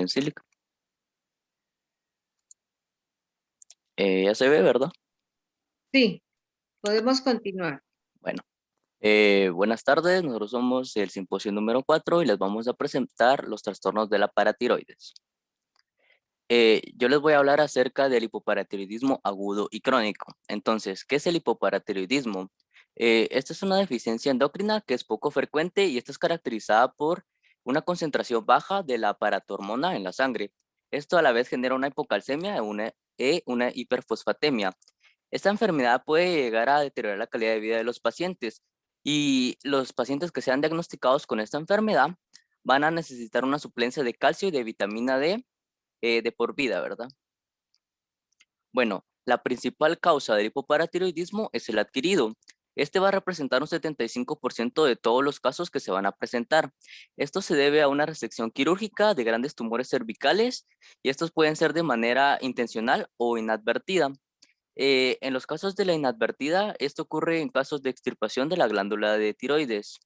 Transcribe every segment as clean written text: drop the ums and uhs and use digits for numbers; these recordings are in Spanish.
Silic. Ya se ve, ¿verdad? Sí, podemos continuar. Bueno, buenas tardes. Nosotros somos el simposio número 4 y les vamos a presentar los trastornos de la paratiroides. Yo les voy a hablar acerca del hipoparatiroidismo agudo y crónico. Entonces, ¿qué es el hipoparatiroidismo? Esta es una deficiencia endocrina que es poco frecuente y esta es caracterizada por una concentración baja de la paratormona en la sangre. Esto a la vez genera una hipocalcemia una hiperfosfatemia. Esta enfermedad puede llegar a deteriorar la calidad de vida de los pacientes y los pacientes que sean diagnosticados con esta enfermedad van a necesitar una suplencia de calcio y de vitamina D de por vida, ¿verdad? Bueno, la principal causa del hipoparatiroidismo es el adquirido. Este va a representar un 75% de todos los casos que se van a presentar. Esto se debe a una resección quirúrgica de grandes tumores cervicales y estos pueden ser de manera intencional o inadvertida. En los casos de la inadvertida, esto ocurre en casos de extirpación de la glándula de tiroides.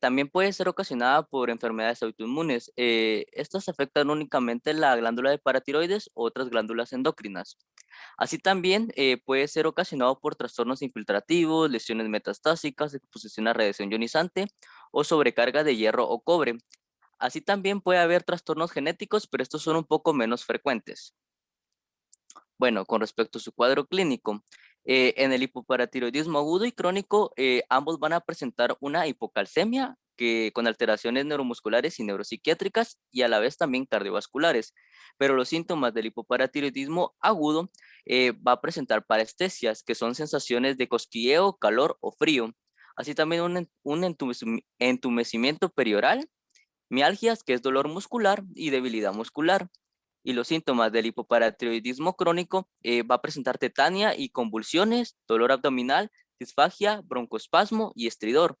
También puede ser ocasionada por enfermedades autoinmunes. Estas afectan únicamente la glándula de paratiroides o otras glándulas endocrinas. Así también puede ser ocasionado por trastornos infiltrativos, lesiones metastásicas, exposición a radiación ionizante o sobrecarga de hierro o cobre. Así también puede haber trastornos genéticos, pero estos son un poco menos frecuentes. Bueno, con respecto a su cuadro clínico, en el hipoparatiroidismo agudo y crónico, ambos van a presentar una hipocalcemia que, con alteraciones neuromusculares y neuropsiquiátricas y a la vez también cardiovasculares. Pero los síntomas del hipoparatiroidismo agudo va a presentar parestesias, que son sensaciones de cosquilleo, calor o frío. Así también un entumecimiento perioral, mialgias, que es dolor muscular y debilidad muscular. Y los síntomas del hipoparatiroidismo crónico va a presentar tetania y convulsiones, dolor abdominal, disfagia, broncoespasmo y estridor,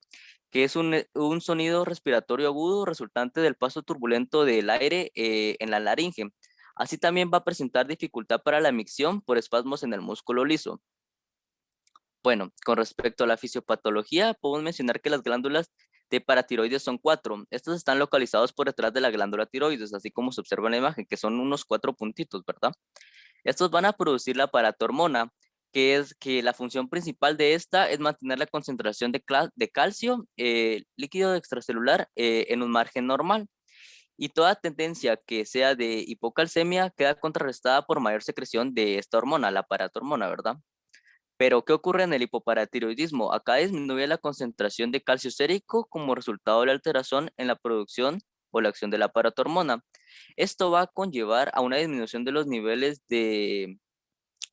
que es un sonido respiratorio agudo resultante del paso turbulento del aire en la laringe. Así también va a presentar dificultad para la micción por espasmos en el músculo liso. Bueno, con respecto a la fisiopatología, podemos mencionar que las glándulas de paratiroides son 4. Estos están localizados por detrás de la glándula tiroides, así como se observa en la imagen, que son unos 4 puntitos, ¿verdad? Estos van a producir la paratormona, que es que la función principal de esta es mantener la concentración de calcio líquido extracelular en un margen normal. Y toda tendencia que sea de hipocalcemia queda contrarrestada por mayor secreción de esta hormona, la paratormona, ¿verdad? Pero, ¿qué ocurre en el hipoparatiroidismo? Acá disminuye la concentración de calcio sérico como resultado de la alteración en la producción o la acción de la paratormona. Esto va a conllevar a una disminución de los niveles de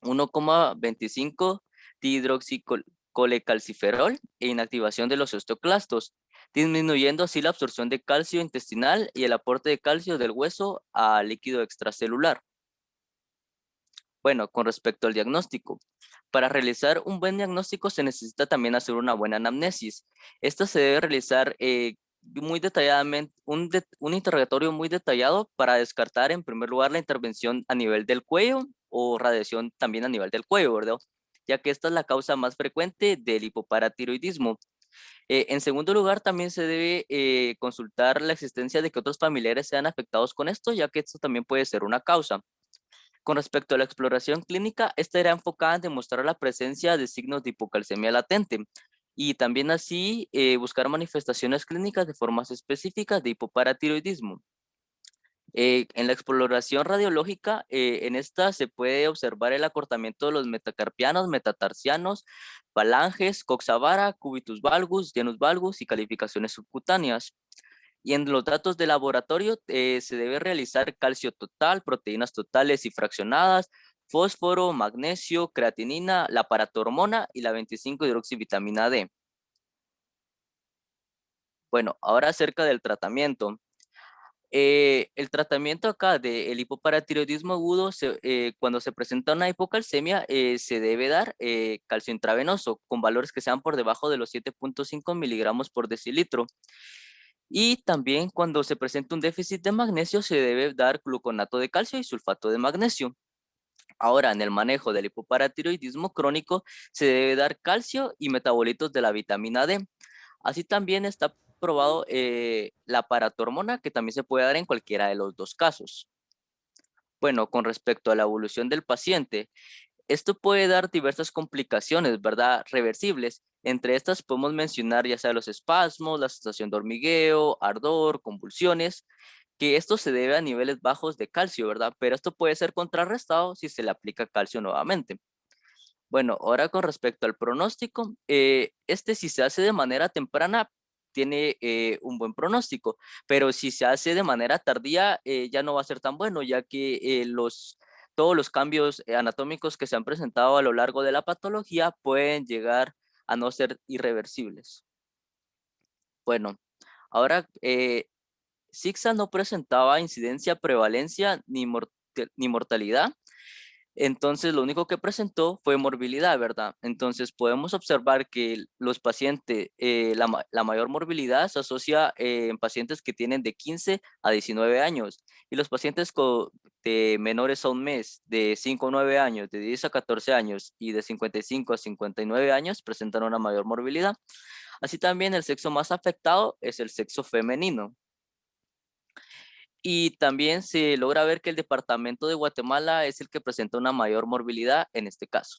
1,25 dihidroxicolecalciferol e inactivación de los osteoclastos, disminuyendo así la absorción de calcio intestinal y el aporte de calcio del hueso al líquido extracelular. Bueno, con respecto al diagnóstico, para realizar un buen diagnóstico se necesita también hacer una buena anamnesis. Esta se debe realizar muy detalladamente, un interrogatorio muy detallado para descartar en primer lugar la intervención a nivel del cuello o radiación también a nivel del cuello, ¿verdad? Ya que esta es la causa más frecuente del hipoparatiroidismo. En segundo lugar, también se debe consultar la existencia de que otros familiares sean afectados con esto, ya que esto también puede ser una causa. Con respecto a la exploración clínica, esta era enfocada en demostrar la presencia de signos de hipocalcemia latente y también así buscar manifestaciones clínicas de formas específicas de hipoparatiroidismo. En la exploración radiológica, en esta se puede observar el acortamiento de los metacarpianos, metatarsianos, falanges, coxavara, cubitus valgus, genus valgus y calificaciones subcutáneas. Y en los datos de laboratorio se debe realizar calcio total, proteínas totales y fraccionadas, fósforo, magnesio, creatinina, la paratormona y la 25-hidroxivitamina D. Bueno, ahora acerca del tratamiento. El tratamiento acá del hipoparatiroidismo agudo, cuando se presenta una hipocalcemia, se debe dar calcio intravenoso con valores que sean por debajo de los 7,5 miligramos por decilitro. Y también cuando se presenta un déficit de magnesio, se debe dar gluconato de calcio y sulfato de magnesio. Ahora, en el manejo del hipoparatiroidismo crónico, se debe dar calcio y metabolitos de la vitamina D. Así también está probado la paratormona, que también se puede dar en cualquiera de los dos casos. Bueno, con respecto a la evolución del paciente, esto puede dar diversas complicaciones, ¿verdad? Reversibles. Entre estas podemos mencionar ya sea los espasmos, la sensación de hormigueo, ardor, convulsiones, que esto se debe a niveles bajos de calcio, ¿verdad? Pero esto puede ser contrarrestado si se le aplica calcio nuevamente. Bueno, ahora con respecto al pronóstico, este si se hace de manera temprana tiene un buen pronóstico, pero si se hace de manera tardía ya no va a ser tan bueno, ya que todos los cambios anatómicos que se han presentado a lo largo de la patología pueden llegar a no ser irreversibles. Bueno, ahora Sixa no presentaba incidencia, prevalencia ni mortalidad. Entonces, lo único que presentó fue morbilidad, ¿verdad? Entonces, podemos observar que los pacientes, la mayor morbilidad se asocia en pacientes que tienen de 15 a 19 años y los pacientes de menores a un mes, de 5 a 9 años, de 10 a 14 años y de 55 a 59 años presentan una mayor morbilidad. Así también el sexo más afectado es el sexo femenino. Y también se logra ver que el departamento de Guatemala es el que presenta una mayor morbilidad en este caso.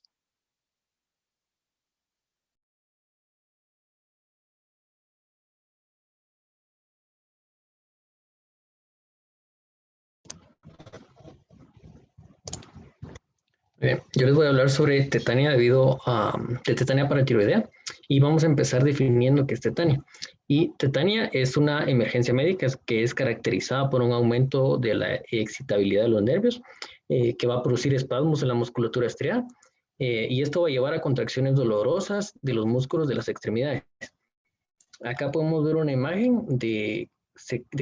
Bien, yo les voy a hablar sobre tetania de tetania paratiroidea y vamos a empezar definiendo qué es tetania. Y tetania es una emergencia médica que es caracterizada por un aumento de la excitabilidad de los nervios, que va a producir espasmos en la musculatura estriada, y esto va a llevar a contracciones dolorosas de los músculos de las extremidades. Acá podemos ver una imagen de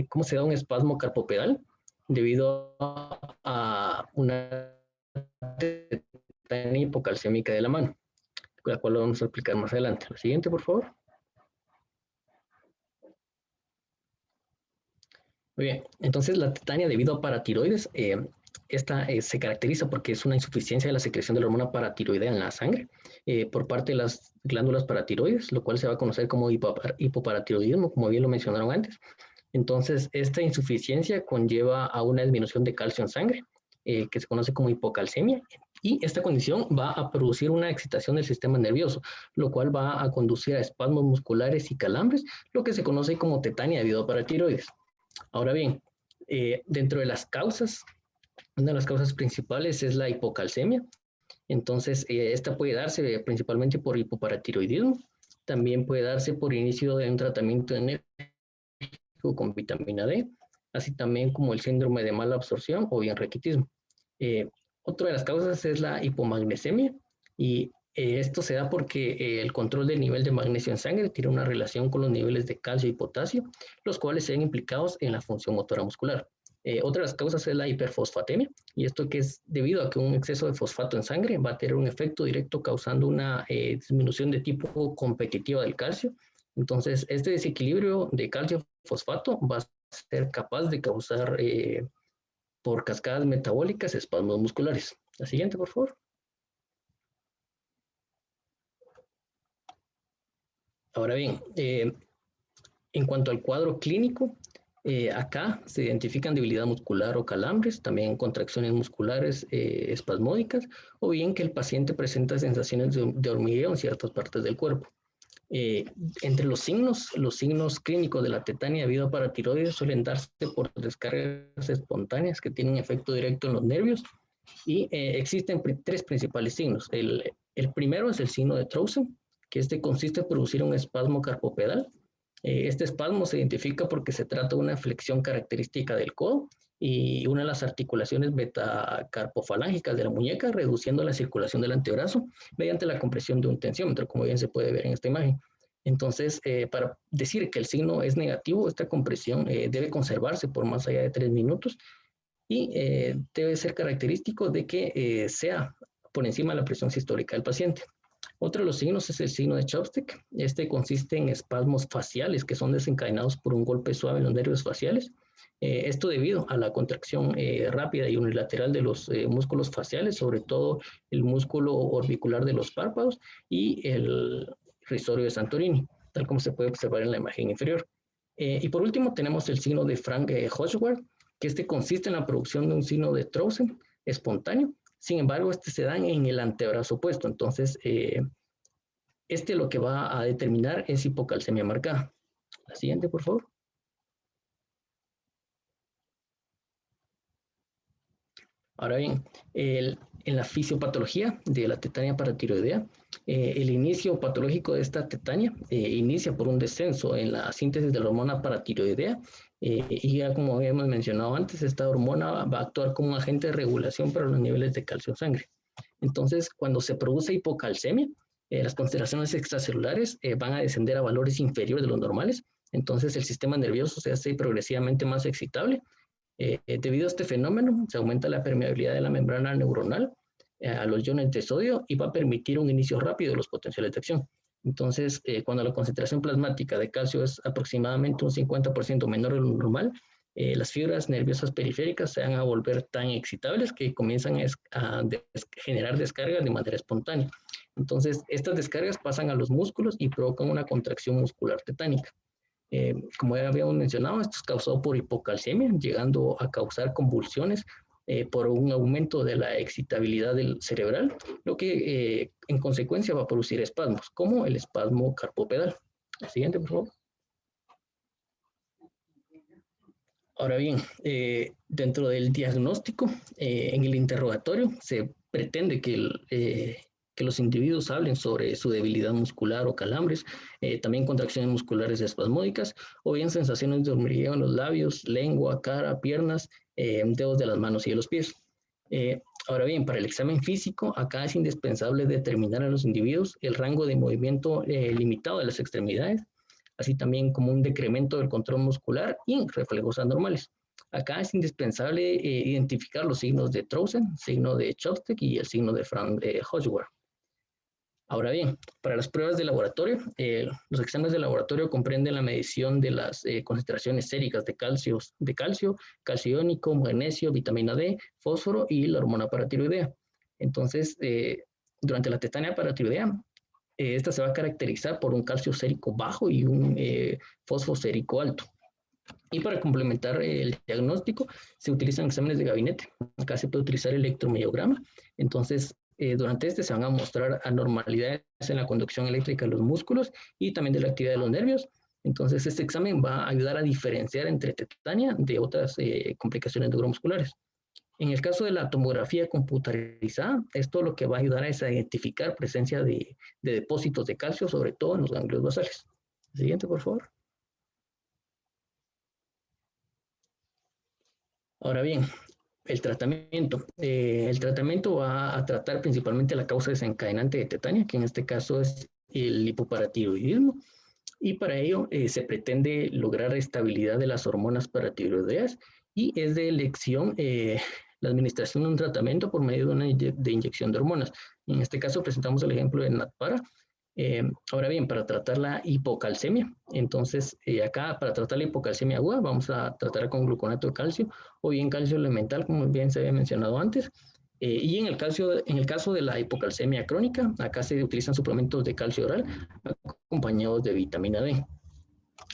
cómo se da un espasmo carpopedal debido a una tetania hipocalcémica de la mano, la cual lo vamos a explicar más adelante. La siguiente, por favor. Muy bien, entonces la tetania debido a paratiroides, esta se caracteriza porque es una insuficiencia de la secreción de la hormona paratiroidea en la sangre por parte de las glándulas paratiroides, lo cual se va a conocer como hipoparatiroidismo, como bien lo mencionaron antes. Entonces, esta insuficiencia conlleva a una disminución de calcio en sangre, que se conoce como hipocalcemia, y esta condición va a producir una excitación del sistema nervioso, lo cual va a conducir a espasmos musculares y calambres, lo que se conoce como tetania debido a paratiroides. Ahora bien, dentro de las causas, una de las causas principales es la hipocalcemia. Entonces, esta puede darse principalmente por hipoparatiroidismo. También puede darse por inicio de un tratamiento enérgico con vitamina D, así también como el síndrome de mala absorción o bien raquitismo. Otra de las causas es la hipomagnesemia y esto se da porque el control del nivel de magnesio en sangre tiene una relación con los niveles de calcio y potasio, los cuales se ven implicados en la función motora muscular. Otra de las causas es la hiperfosfatemia, y esto que es debido a que un exceso de fosfato en sangre va a tener un efecto directo causando una disminución de tipo competitiva del calcio. Entonces, este desequilibrio de calcio-fosfato va a ser capaz de causar por cascadas metabólicas espasmos musculares. La siguiente, por favor. Ahora bien, en cuanto al cuadro clínico, acá se identifican debilidad muscular o calambres, también contracciones musculares espasmódicas, o bien que el paciente presenta sensaciones de hormigueo en ciertas partes del cuerpo. Entre los signos clínicos de la tetania debido a paratiroides suelen darse por descargas espontáneas que tienen efecto directo en los nervios y existen tres principales signos. El primero es el signo de Trousen, que consiste en producir un espasmo carpopedal. Este espasmo se identifica porque se trata de una flexión característica del codo y una de las articulaciones metacarpofalángicas de la muñeca, reduciendo la circulación del antebrazo mediante la compresión de un tensiómetro, como bien se puede ver en esta imagen. Entonces, para decir que el signo es negativo, esta compresión debe conservarse por más allá de 3 minutos y debe ser característico de que sea por encima de la presión sistólica del paciente. Otro de los signos es el signo de Chopstick. Este consiste en espasmos faciales que son desencadenados por un golpe suave en los nervios faciales. Esto debido a la contracción rápida y unilateral de los músculos faciales, sobre todo el músculo orbicular de los párpados y el risorio de Santorini, tal como se puede observar en la imagen inferior. Y por último tenemos el signo de Frank Hochwald, que este consiste en la producción de un signo de Trousseau espontáneo. Sin embargo, este se da en el antebrazo opuesto. Entonces, este lo que va a determinar es hipocalcemia marcada. La siguiente, por favor. Ahora bien, en la fisiopatología de la tetania paratiroidea, el inicio patológico de esta tetania inicia por un descenso en la síntesis de la hormona paratiroidea y ya como habíamos mencionado antes, esta hormona va a actuar como un agente de regulación para los niveles de calcio en sangre. Entonces, cuando se produce hipocalcemia, las concentraciones extracelulares van a descender a valores inferiores de los normales, entonces el sistema nervioso se hace progresivamente más excitable. Debido a este fenómeno, se aumenta la permeabilidad de la membrana neuronal a los iones de sodio y va a permitir un inicio rápido de los potenciales de acción. Entonces, cuando la concentración plasmática de calcio es aproximadamente un 50% menor de lo normal, las fibras nerviosas periféricas se van a volver tan excitables que comienzan a generar descargas de manera espontánea. Entonces, estas descargas pasan a los músculos y provocan una contracción muscular tetánica. Como ya habíamos mencionado, esto es causado por hipocalcemia, llegando a causar convulsiones por un aumento de la excitabilidad del cerebral, lo que en consecuencia va a producir espasmos, como el espasmo carpopedal. La siguiente, por favor. Ahora bien, dentro del diagnóstico, en el interrogatorio, se pretende que los individuos hablen sobre su debilidad muscular o calambres, también contracciones musculares espasmódicas, o bien sensaciones de hormigueo en los labios, lengua, cara, piernas, dedos de las manos y de los pies. Ahora bien, para el examen físico, acá es indispensable determinar a los individuos el rango de movimiento limitado de las extremidades, así también como un decremento del control muscular y reflejos anormales. Acá es indispensable identificar los signos de Trousseau, signo de Chopstick y el signo de Frank Hochwald. Ahora bien, para las pruebas de laboratorio, los exámenes de laboratorio comprenden la medición de las concentraciones séricas de calcio, calcio iónico, magnesio, vitamina D, fósforo y la hormona paratiroidea. Entonces, durante la tetania paratiroidea, esta se va a caracterizar por un calcio sérico bajo y un fosfosérico alto. Y para complementar el diagnóstico, se utilizan exámenes de gabinete. Acá se puede utilizar el electromiograma. Entonces, durante este se van a mostrar anormalidades en la conducción eléctrica de los músculos y también de la actividad de los nervios. Entonces, este examen va a ayudar a diferenciar entre tetania de otras complicaciones neuromusculares. En el caso de la tomografía computarizada, esto lo que va a ayudar es a identificar presencia de depósitos de calcio, sobre todo en los ganglios basales. Siguiente, por favor. Ahora bien, el tratamiento. El tratamiento va a tratar principalmente la causa desencadenante de tetania, que en este caso es el hipoparatiroidismo, y para ello se pretende lograr estabilidad de las hormonas paratiroideas y es de elección la administración de un tratamiento por medio de una inyección de hormonas. En este caso presentamos el ejemplo de Natpara. Ahora bien, para tratar la hipocalcemia, entonces acá para tratar la hipocalcemia aguda vamos a tratar con gluconato de calcio o bien calcio elemental, como bien se había mencionado antes. Y en el caso de la hipocalcemia crónica, acá se utilizan suplementos de calcio oral acompañados de vitamina D.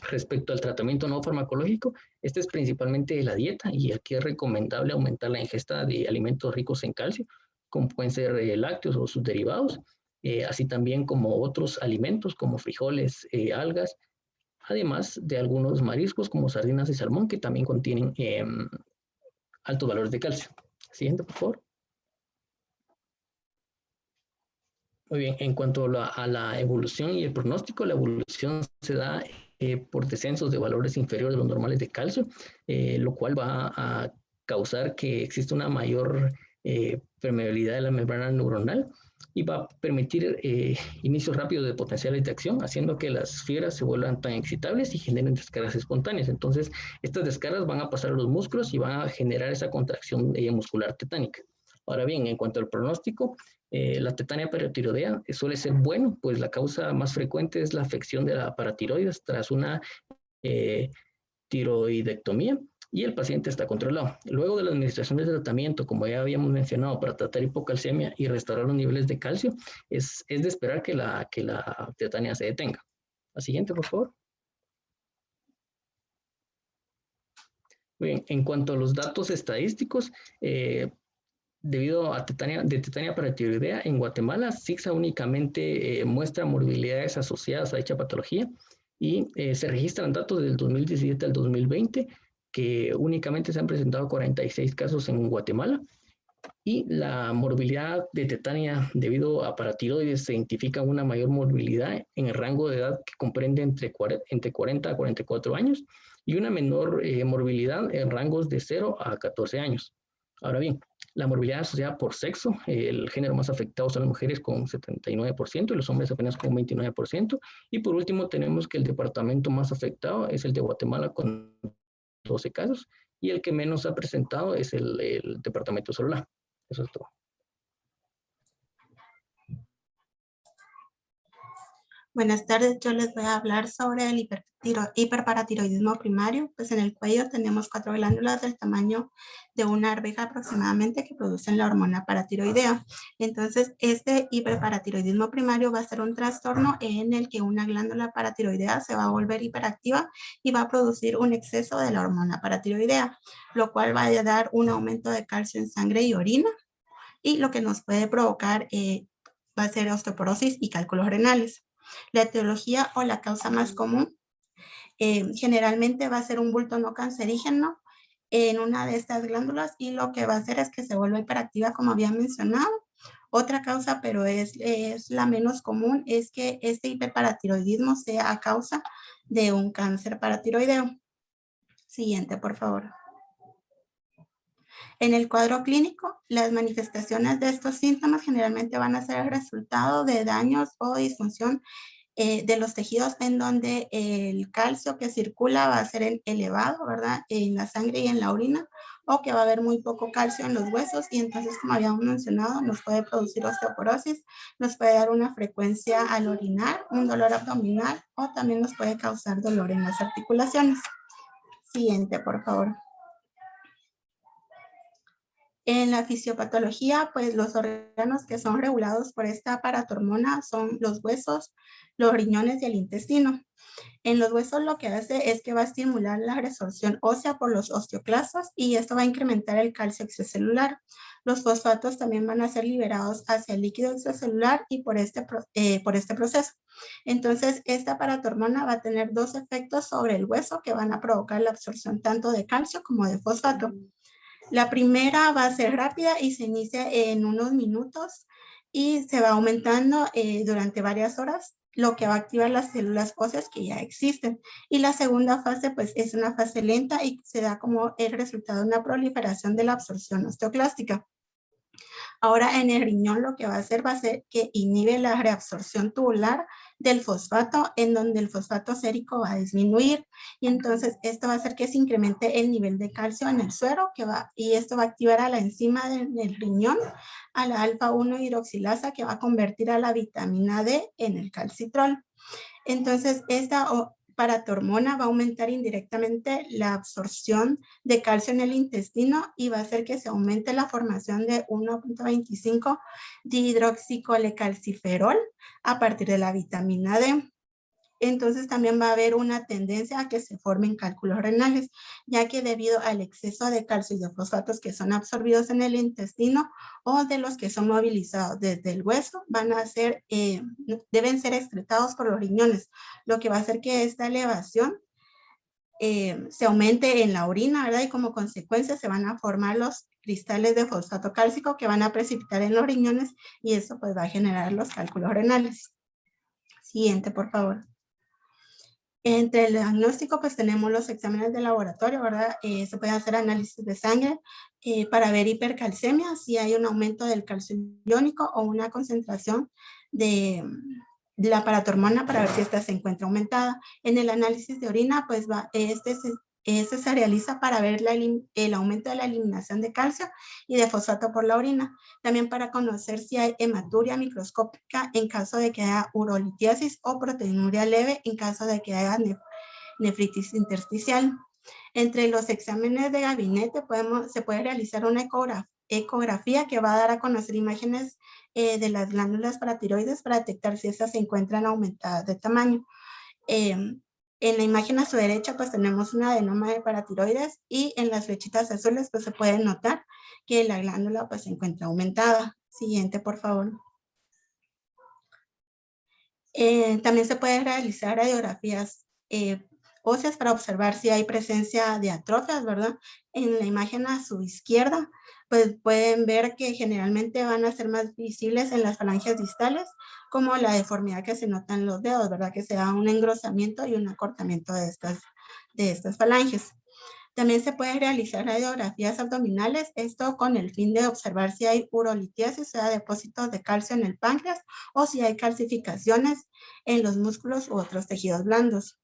Respecto al tratamiento no farmacológico, este es principalmente la dieta y aquí es recomendable aumentar la ingesta de alimentos ricos en calcio, como pueden ser lácteos o sus derivados, así también como otros alimentos como frijoles, algas, además de algunos mariscos como sardinas y salmón que también contienen altos valores de calcio. Siguiente, por favor. Muy bien, en cuanto a la evolución y el pronóstico, la evolución se da por descensos de valores inferiores a los normales de calcio, lo cual va a causar que exista una mayor permeabilidad de la membrana neuronal y va a permitir inicios rápidos de potenciales de acción, haciendo que las fibras se vuelvan tan excitables y generen descargas espontáneas. Entonces, estas descargas van a pasar a los músculos y van a generar esa contracción muscular tetánica. Ahora bien, en cuanto al pronóstico, la tetania paratiroidea suele ser bueno, pues la causa más frecuente es la afección de la paratiroides tras una tiroidectomía y el paciente está controlado. Luego de la administración de tratamiento, como ya habíamos mencionado, para tratar hipocalcemia y restaurar los niveles de calcio, es de esperar que la tetania se detenga. La siguiente, por favor. Bien, en cuanto a los datos estadísticos, debido a tetania paratiroidea, en Guatemala, CIGSA únicamente muestra morbilidades asociadas a dicha patología y se registran datos del 2017 al 2020 que únicamente se han presentado 46 casos en Guatemala. Y la morbilidad de tetania debido a paratiroides se identifica una mayor morbilidad en el rango de edad que comprende entre 40 a 44 años y una menor morbilidad en rangos de 0 a 14 años. Ahora bien, la morbilidad asociada por sexo, el género más afectado son las mujeres con 79% y los hombres apenas con 29%. Y por último tenemos que el departamento más afectado es el de Guatemala con 12 casos y el que menos ha presentado es el departamento de Sololá. Eso es todo. Buenas tardes, yo les voy a hablar sobre el hiperparatiroidismo primario. Pues en el cuello tenemos 4 glándulas del tamaño de una arveja aproximadamente que producen la hormona paratiroidea. Entonces, este hiperparatiroidismo primario va a ser un trastorno en el que una glándula paratiroidea se va a volver hiperactiva y va a producir un exceso de la hormona paratiroidea, lo cual va a dar un aumento de calcio en sangre y orina y lo que nos puede provocar va a ser osteoporosis y cálculos renales. La etiología o la causa más común generalmente va a ser un bulto no cancerígeno en una de estas glándulas y lo que va a hacer es que se vuelva hiperactiva como había mencionado. Otra causa, pero es la menos común, es que este hiperparatiroidismo sea a causa de un cáncer paratiroideo. Siguiente, por favor. En el cuadro clínico, las manifestaciones de estos síntomas generalmente van a ser el resultado de daños o disfunción de los tejidos en donde el calcio que circula va a ser elevado, ¿verdad? En la sangre y en la orina, o que va a haber muy poco calcio en los huesos y entonces, como habíamos mencionado, nos puede producir osteoporosis, nos puede dar una frecuencia al orinar, un dolor abdominal o también nos puede causar dolor en las articulaciones. Siguiente, por favor. En la fisiopatología, pues los órganos que son regulados por esta paratormona son los huesos, los riñones y el intestino. En los huesos lo que hace es que va a estimular la resorción ósea por los osteoclastos y esto va a incrementar el calcio extracelular. Los fosfatos también van a ser liberados hacia el líquido extracelular y por este proceso. Entonces, esta paratormona va a tener dos efectos sobre el hueso que van a provocar la absorción tanto de calcio como de fosfato. La primera va a ser rápida y se inicia en unos minutos y se va aumentando durante varias horas, lo que va a activar las células óseas que ya existen. Y la segunda fase, pues, es una fase lenta y se da como el resultado de una proliferación de la absorción osteoclástica. Ahora en el riñón lo que va a hacer que inhibe la reabsorción tubular del fosfato, en donde el fosfato sérico va a disminuir y entonces esto va a hacer que se incremente el nivel de calcio en el suero y esto va a activar a la enzima del riñón, a la alfa-1 hidroxilasa que va a convertir a la vitamina D en el calcitrol. Entonces esta paratormona va a aumentar indirectamente la absorción de calcio en el intestino y va a hacer que se aumente la formación de 1.25 dihidroxicolecalciferol a partir de la vitamina D. Entonces también va a haber una tendencia a que se formen cálculos renales, ya que debido al exceso de calcio y de fosfatos que son absorbidos en el intestino o de los que son movilizados desde el hueso, deben ser excretados por los riñones, lo que va a hacer que esta elevación se aumente en la orina, ¿verdad? Y como consecuencia se van a formar los cristales de fosfato cálcico que van a precipitar en los riñones y eso pues va a generar los cálculos renales. Siguiente, por favor. Entre el diagnóstico, pues tenemos los exámenes de laboratorio, ¿verdad? Se puede hacer análisis de sangre para ver hipercalcemia, si hay un aumento del calcio iónico o una concentración de la paratormona para ver si esta se encuentra aumentada. En el análisis de orina, pues este se realiza para ver el aumento de la eliminación de calcio y de fosfato por la orina. También para conocer si hay hematuria microscópica en caso de que haya urolitiasis o proteinuria leve en caso de que haya nefritis intersticial. Entre los exámenes de gabinete se puede realizar una ecografía que va a dar a conocer imágenes de las glándulas paratiroides para detectar si estas se encuentran aumentadas de tamaño. En la imagen a su derecha pues tenemos una adenoma de paratiroides y en las flechitas azules pues se puede notar que la glándula pues se encuentra aumentada. Siguiente, por favor. También se puede realizar radiografías óseas para observar si hay presencia de atrofias, ¿verdad? En la imagen a su izquierda, pues pueden ver que generalmente van a ser más visibles en las falanges distales, como la deformidad que se nota en los dedos, ¿verdad? Que se da un engrosamiento y un acortamiento de estas falanges. También se puede realizar radiografías abdominales, esto con el fin de observar si hay urolitiasis, o sea, depósitos de calcio en el páncreas, o si hay calcificaciones en los músculos u otros tejidos blandos.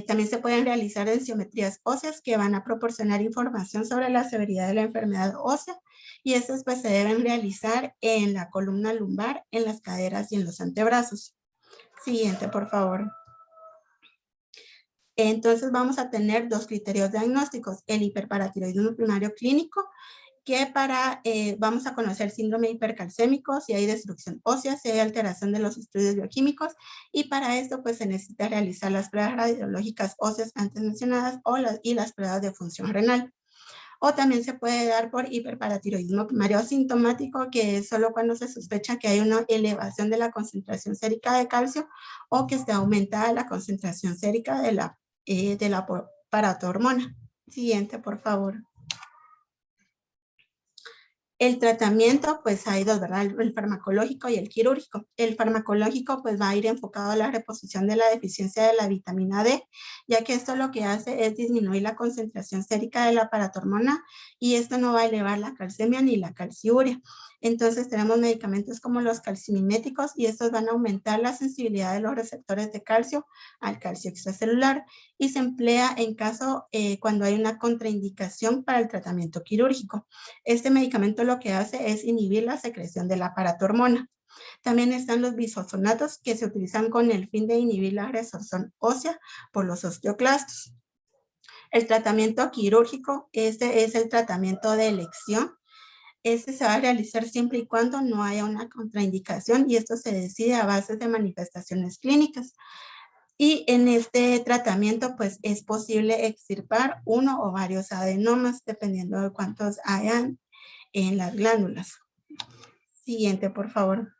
También se pueden realizar densitometrías óseas que van a proporcionar información sobre la severidad de la enfermedad ósea, y estas pues se deben realizar en la columna lumbar, en las caderas y en los antebrazos. Siguiente, por favor. Entonces vamos a tener dos criterios diagnósticos, el hiperparatiroidismo primario clínico, que vamos a conocer síndrome hipercalcémico, si hay destrucción ósea, si hay alteración de los estudios bioquímicos, y para esto pues se necesita realizar las pruebas radiológicas óseas antes mencionadas y las pruebas de función renal. O también se puede dar por hiperparatiroidismo primario asintomático, que es solo cuando se sospecha que hay una elevación de la concentración sérica de calcio o que esté aumentada la concentración sérica de la paratormona. Siguiente, por favor. El tratamiento, pues hay dos, ¿verdad? El farmacológico y el quirúrgico. El farmacológico, pues va a ir enfocado a la reposición de la deficiencia de la vitamina D, ya que esto lo que hace es disminuir la concentración sérica de la paratormona y esto no va a elevar la calcemia ni la calciuria. Entonces tenemos medicamentos como los calcimiméticos y estos van a aumentar la sensibilidad de los receptores de calcio al calcio extracelular y se emplea en caso cuando hay una contraindicación para el tratamiento quirúrgico. Este medicamento lo que hace es inhibir la secreción de la paratormona. También están los bisfosfonatos que se utilizan con el fin de inhibir la resorción ósea por los osteoclastos. El tratamiento quirúrgico, este es el tratamiento de elección. Este se va a realizar siempre y cuando no haya una contraindicación y esto se decide a base de manifestaciones clínicas. Y en este tratamiento, pues es posible extirpar uno o varios adenomas, dependiendo de cuántos hayan en las glándulas. Siguiente, por favor.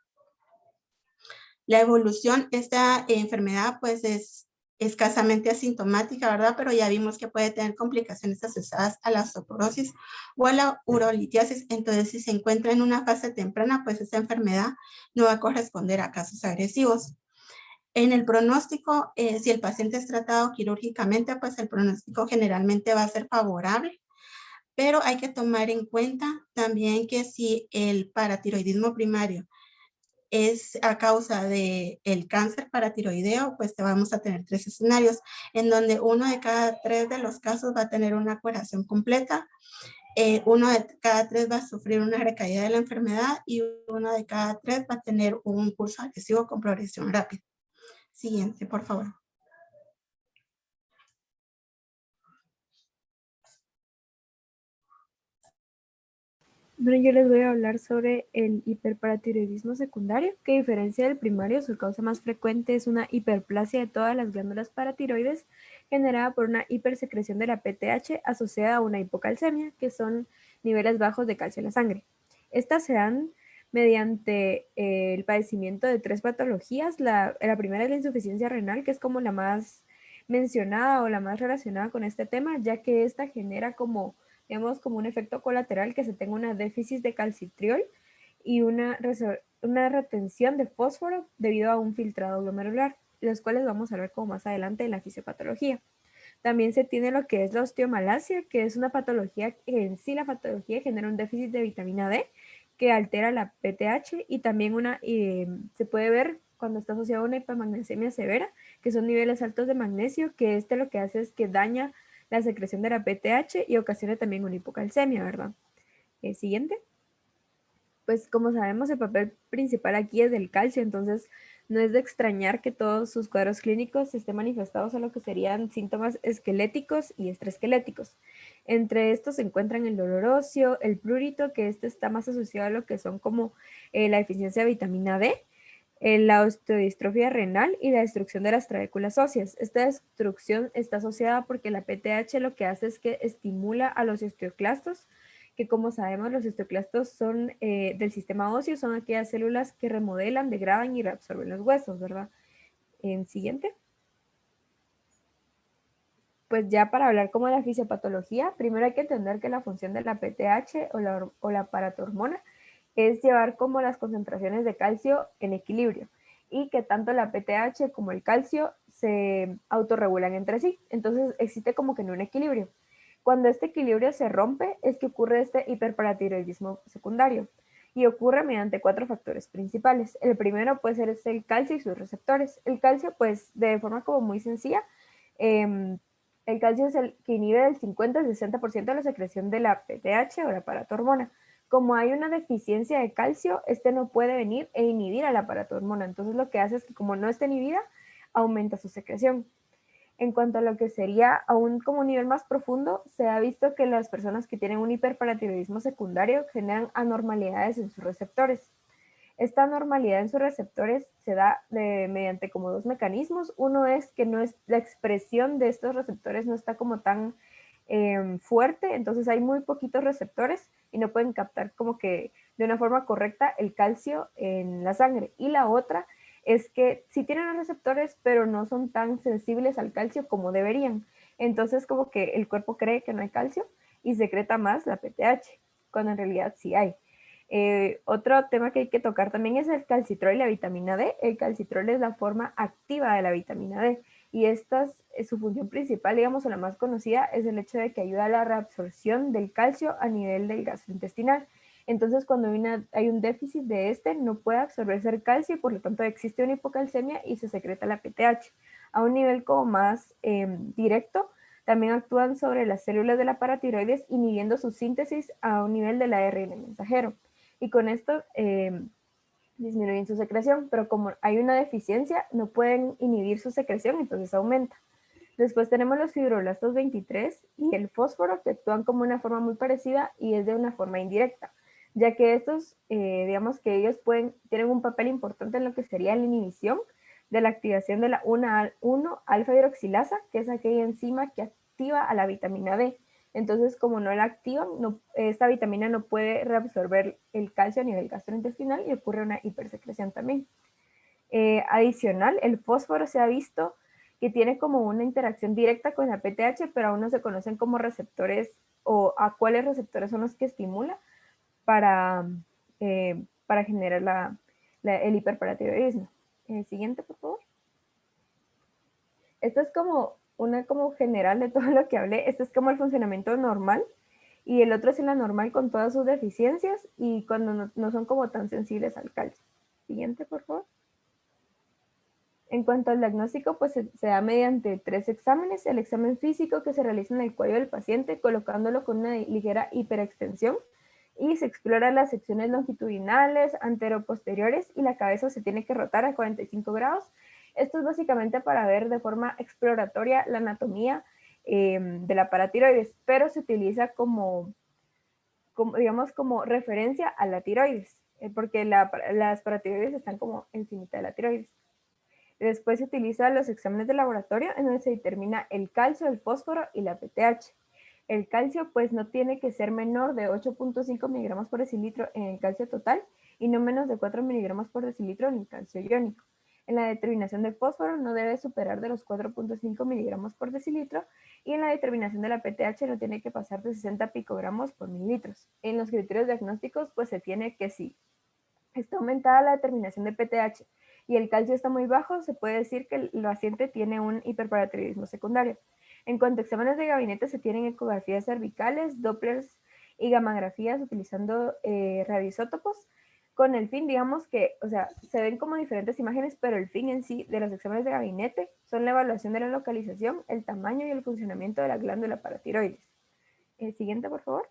La evolución, esta enfermedad, pues es escasamente asintomática, ¿verdad? Pero ya vimos que puede tener complicaciones asociadas a la osteoporosis o a la urolitiasis. Entonces, si se encuentra en una fase temprana, pues esta enfermedad no va a corresponder a casos agresivos. En el pronóstico, si el paciente es tratado quirúrgicamente, pues el pronóstico generalmente va a ser favorable, pero hay que tomar en cuenta también que si el paratiroidismo primario es a causa del cáncer paratiroideo, pues vamos a tener 3 escenarios, en donde 1 de cada 3 de los casos va a tener una curación completa, 1 de cada 3 va a sufrir una recaída de la enfermedad y 1 de cada 3 va a tener un curso agresivo con progresión rápida. Siguiente, por favor. Bueno, yo les voy a hablar sobre el hiperparatiroidismo secundario, que a diferencia del primario, su causa más frecuente es una hiperplasia de todas las glándulas paratiroides generada por una hipersecreción de la PTH asociada a una hipocalcemia, que son niveles bajos de calcio en la sangre. Estas se dan mediante el padecimiento de 3 patologías. La primera es la insuficiencia renal, que es como la más mencionada o la más relacionada con este tema, ya que esta genera como un efecto colateral que se tenga una déficit de calcitriol y una retención de fósforo debido a un filtrado glomerular, los cuales vamos a ver como más adelante en la fisiopatología. También se tiene lo que es la osteomalacia, que es una patología que en sí la patología genera un déficit de vitamina D que altera la PTH y también se puede ver cuando está asociado a una hipermagnesemia severa, que son niveles altos de magnesio, que lo que hace es que daña la secreción de la PTH y ocasiona también una hipocalcemia, ¿verdad? Siguiente. Pues como sabemos, el papel principal aquí es del calcio, entonces no es de extrañar que todos sus cuadros clínicos estén manifestados a lo que serían síntomas esqueléticos y extraesqueléticos. Entre estos se encuentran el dolor óseo, el prurito, que está más asociado a lo que son como la deficiencia de vitamina D, la osteodistrofia renal y la destrucción de las trabéculas óseas. Esta destrucción está asociada porque la PTH lo que hace es que estimula a los osteoclastos, que como sabemos los osteoclastos son del sistema óseo, son aquellas células que remodelan, degradan y reabsorben los huesos, ¿verdad? En siguiente. Pues ya para hablar como de la fisiopatología, primero hay que entender que la función de la PTH o la paratormona es llevar como las concentraciones de calcio en equilibrio y que tanto la PTH como el calcio se autorregulan entre sí. Entonces existe como que no un equilibrio. Cuando este equilibrio se rompe es que ocurre este hiperparatiroidismo secundario y ocurre mediante 4 factores principales. El primero puede ser el calcio y sus receptores. El calcio pues de forma como muy sencilla, el calcio es el que inhibe del 50 al 60% de la secreción de la PTH o la paratormona. Como hay una deficiencia de calcio, este no puede venir e inhibir a la paratormona. Entonces lo que hace es que como no está inhibida, aumenta su secreción. En cuanto a lo que sería aún como un nivel más profundo, se ha visto que las personas que tienen un hiperparatiroidismo secundario generan anormalidades en sus receptores. Esta anormalidad en sus receptores se da mediante como 2 mecanismos. Uno es que no es, la expresión de estos receptores no está como tan fuerte, entonces hay muy poquitos receptores y no pueden captar como que de una forma correcta el calcio en la sangre. Y la otra es que sí tienen los receptores, pero no son tan sensibles al calcio como deberían. Entonces como que el cuerpo cree que no hay calcio y secreta más la PTH, cuando en realidad sí hay. Otro tema que hay que tocar también es el calcitrol y la vitamina D. El calcitrol es la forma activa de la vitamina D y esta es su función principal, digamos, o la más conocida, es el hecho de que ayuda a la reabsorción del calcio a nivel del gastrointestinal. Entonces, cuando hay un déficit de este, no puede absorberse el calcio y por lo tanto existe una hipocalcemia y se secreta la PTH. A un nivel como más directo, también actúan sobre las células de la paratiroides, inhibiendo su síntesis a un nivel del ARN mensajero. Y con esto disminuyen su secreción, pero como hay una deficiencia, no pueden inhibir su secreción, entonces aumenta. Después tenemos los fibroblastos 23 y el fósforo, que actúan como una forma muy parecida y es de una forma indirecta, ya que estos, digamos que ellos tienen un papel importante en lo que sería la inhibición de la activación de la 1-alfa-hidroxilasa, que es aquella enzima que activa a la vitamina D. Entonces, como no la activan, esta vitamina no puede reabsorber el calcio a nivel gastrointestinal y ocurre una hipersecreción también. Adicional, el fósforo se ha visto que tiene como una interacción directa con la PTH, pero aún no se conocen como receptores o a cuáles receptores son los que estimula para generar el hiperparatiroidismo. Siguiente, por favor. Esto es como una como general de todo lo que hablé. Esto es como el funcionamiento normal y el otro es el anormal con todas sus deficiencias y cuando no son como tan sensibles al calcio. Siguiente, por favor. En cuanto al diagnóstico, pues se da mediante 3 exámenes. El examen físico que se realiza en el cuello del paciente colocándolo con una ligera hiperextensión y se explora las secciones longitudinales, anteroposteriores y la cabeza se tiene que rotar a 45 grados. Esto es básicamente para ver de forma exploratoria la anatomía de la paratiroides, pero se utiliza como digamos, como referencia a la tiroides, porque las paratiroides están como encima de la tiroides. Después se utilizan los exámenes de laboratorio en donde se determina el calcio, el fósforo y la PTH. El calcio pues no tiene que ser menor de 8.5 miligramos por decilitro en el calcio total y no menos de 4 miligramos por decilitro en el calcio iónico. En la determinación del fósforo no debe superar de los 4.5 miligramos por decilitro y en la determinación de la PTH no tiene que pasar de 60 picogramos por mililitros. En los criterios diagnósticos pues se tiene que si está aumentada la determinación de PTH y el calcio está muy bajo, se puede decir que el paciente tiene un hiperparatiroidismo secundario. En cuanto a exámenes de gabinete, se tienen ecografías cervicales, dopplers y gamografías utilizando radioisótopos con el fin, digamos que, o sea, se ven como diferentes imágenes, pero el fin en sí de los exámenes de gabinete son la evaluación de la localización, el tamaño y el funcionamiento de la glándula paratiroides. Siguiente, por favor.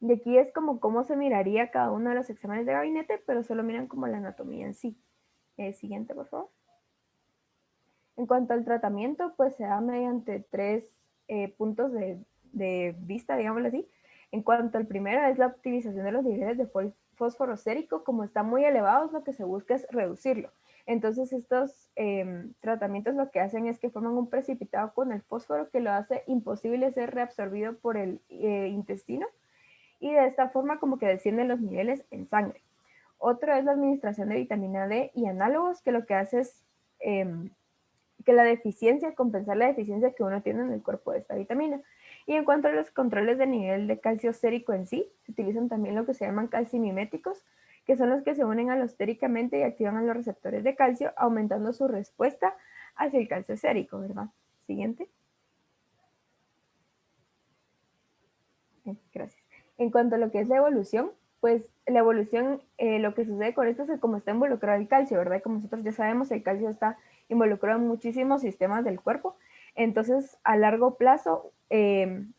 Y aquí es como cómo se miraría cada uno de los exámenes de gabinete, pero solo miran como la anatomía en sí. Siguiente, por favor. En cuanto al tratamiento, pues se da mediante 3 puntos de vista, digámoslo así. En cuanto al primero es la optimización de los niveles de fósforo sérico, como está muy elevado, lo que se busca es reducirlo. Entonces estos tratamientos lo que hacen es que forman un precipitado con el fósforo que lo hace imposible ser reabsorbido por el intestino, y de esta forma como que descienden los niveles en sangre. Otro es la administración de vitamina D y análogos, que lo que hace es que la deficiencia, compensar la deficiencia que uno tiene en el cuerpo de esta vitamina. Y en cuanto a los controles de nivel de calcio sérico en sí, se utilizan también lo que se llaman calcimiméticos, que son los que se unen alostéricamente y activan a los receptores de calcio, aumentando su respuesta hacia el calcio sérico, ¿verdad? Siguiente. Gracias. En cuanto a lo que es la evolución, pues la evolución, lo que sucede con esto es que como está involucrado el calcio, ¿verdad? Como nosotros ya sabemos, el calcio está involucrado en muchísimos sistemas del cuerpo. Entonces, a largo plazo,